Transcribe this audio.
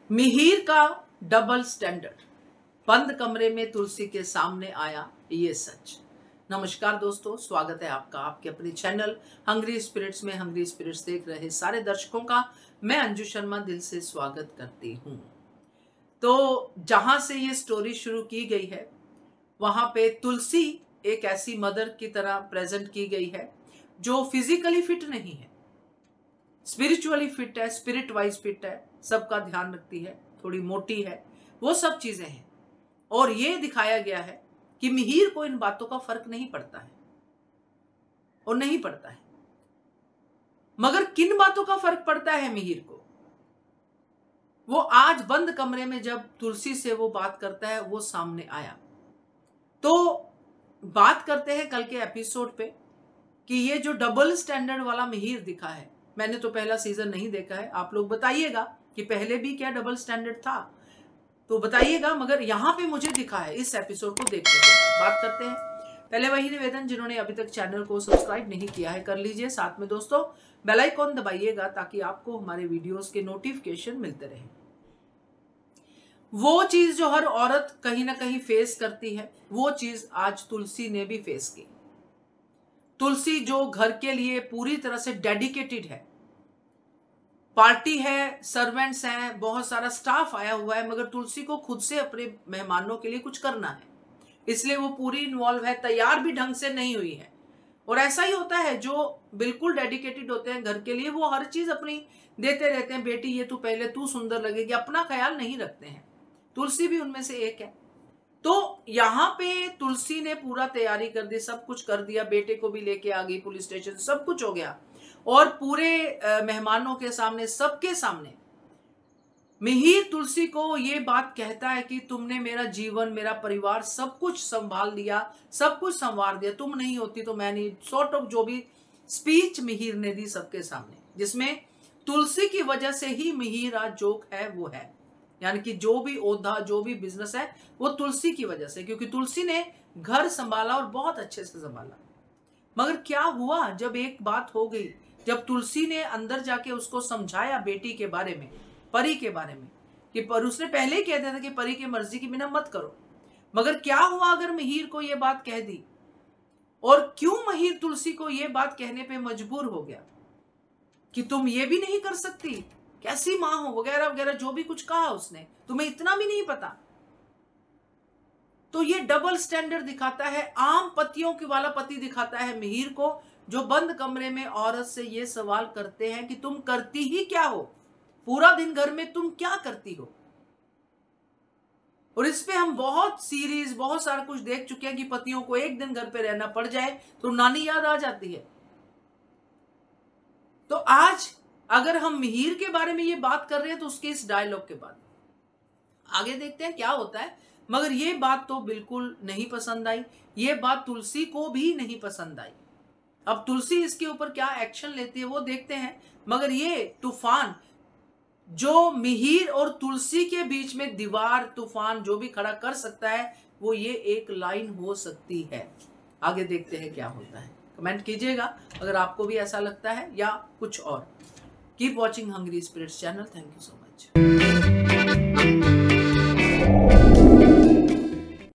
मिहिर का double standard, बंद कमरे में तुलसी के सामने आया ये सच। नमस्कार दोस्तों, स्वागत है आपका आपके अपने चैनल हंग्री स्पिरिट्स में। हंग्री स्पिरिट्स देख रहे सारे दर्शकों का मैं अंजू शर्मा दिल से स्वागत करती हूँ। तो जहां से ये स्टोरी शुरू की गई है वहां पे तुलसी एक ऐसी मदर की तरह प्रेजेंट की गई है जो फिजिकली फिट नहीं है, स्पिरिचुअली फिट है, स्पिरिट वाइज फिट है, सबका ध्यान रखती है, थोड़ी मोटी है, वो सब चीजें हैं। और ये दिखाया गया है कि मिहिर को इन बातों का फर्क नहीं पड़ता है और नहीं पड़ता है। मगर किन बातों का फर्क पड़ता है मिहिर को? वो आज बंद कमरे में जब तुलसी से वो बात करता है वो सामने आया। तो बात करते हैं कल के एपिसोड पे कि ये जो डबल स्टैंडर्ड वाला मिहिर दिखा है, मैंने तो पहला सीजन नहीं देखा है, आप लोग बताइएगा कि पहले भी क्या डबल स्टैंडर्ड था तो बताइएगा। मगर यहाँ पे मुझे दिखा है इस एपिसोड को देखने के बाद। बात करते हैं, पहले वही निवेदन, जिन्होंने अभी तक चैनल को सब्सक्राइब नहीं किया है कर लीजिए, साथ में दोस्तों बेल आइकॉन दबाइएगा ताकि आपको हमारे वीडियोस के नोटिफिकेशन मिलते रहे। वो चीज जो हर औरत कहीं ना कहीं फेस करती है, वो चीज आज तुलसी ने भी फेस की। तुलसी जो घर के लिए पूरी तरह से डेडिकेटेड है, पार्टी है, सर्वेंट्स हैं, बहुत सारा स्टाफ आया हुआ है, मगर तुलसी को खुद से अपने मेहमानों के लिए कुछ करना है, इसलिए वो पूरी इन्वॉल्व है। तैयार भी ढंग से नहीं हुई है। और ऐसा ही होता है, जो बिल्कुल डेडिकेटेड होते हैं घर के लिए वो हर चीज अपनी देते रहते हैं। बेटी ये तू पहले, तू सुंदर लगेगी, अपना ख्याल नहीं रखते हैं। तुलसी भी उनमें से एक है। तो यहाँ पे तुलसी ने पूरा तैयारी कर दी, सब कुछ कर दिया, बेटे को भी लेके आ गई पुलिस स्टेशन, सब कुछ हो गया। और पूरे मेहमानों के सामने, सबके सामने मिहिर तुलसी को ये बात कहता है कि तुमने मेरा जीवन, मेरा परिवार, सब कुछ संभाल लिया, सब कुछ संवार दिया, तुम नहीं होती तो मैं नहीं। सॉर्ट ऑफ जो भी स्पीच मिहिर ने दी सबके सामने, जिसमें तुलसी की वजह से ही मिहिर आज जो है वो है। यानी कि जो भी ओहदा, जो भी बिजनेस है वो तुलसी की वजह से, क्योंकि तुलसी ने घर संभाला और बहुत अच्छे से संभाला। मगर क्या हुआ जब एक बात हो गई, जब तुलसी ने अंदर जाके उसको समझाया बेटी के बारे में, परी के बारे में, कि पर उसने पहले ही कह दिया था कि परी की मर्जी के बिना मत करो। मगर क्या हुआ अगर मिहिर को यह बात कह दी? और क्यों मिहिर तुलसी को यह बात कहने पे मजबूर हो गया कि तुम ये भी नहीं कर सकती, कैसी मां हो, वगैरह वगैरह, जो भी कुछ कहा उसने, तुम्हें इतना भी नहीं पता। तो ये डबल स्टैंडर्ड दिखाता है, आम पतियों के वाला पति दिखाता है मिहिर को, जो बंद कमरे में औरत से ये सवाल करते हैं कि तुम करती ही क्या हो, पूरा दिन घर में तुम क्या करती हो। और इस पे हम बहुत सीरीज, बहुत सारा कुछ देख चुके हैं कि पतियों को एक दिन घर पे रहना पड़ जाए तो नानी याद आ जाती है। तो आज अगर हम मिहिर के बारे में ये बात कर रहे हैं तो उसके इस डायलॉग के बाद आगे देखते हैं क्या होता है। मगर ये बात तो बिल्कुल नहीं पसंद आई, ये बात तुलसी को भी नहीं पसंद आई। अब तुलसी इसके ऊपर क्या एक्शन लेती है वो देखते हैं। मगर ये तूफान जो मिहिर और तुलसी के बीच में दीवार, तूफान जो भी खड़ा कर सकता है, वो ये एक लाइन हो सकती है। आगे देखते हैं क्या होता है। कमेंट कीजिएगा अगर आपको भी ऐसा लगता है या कुछ और। Keep watching hungry spirits channel. Thank you so much.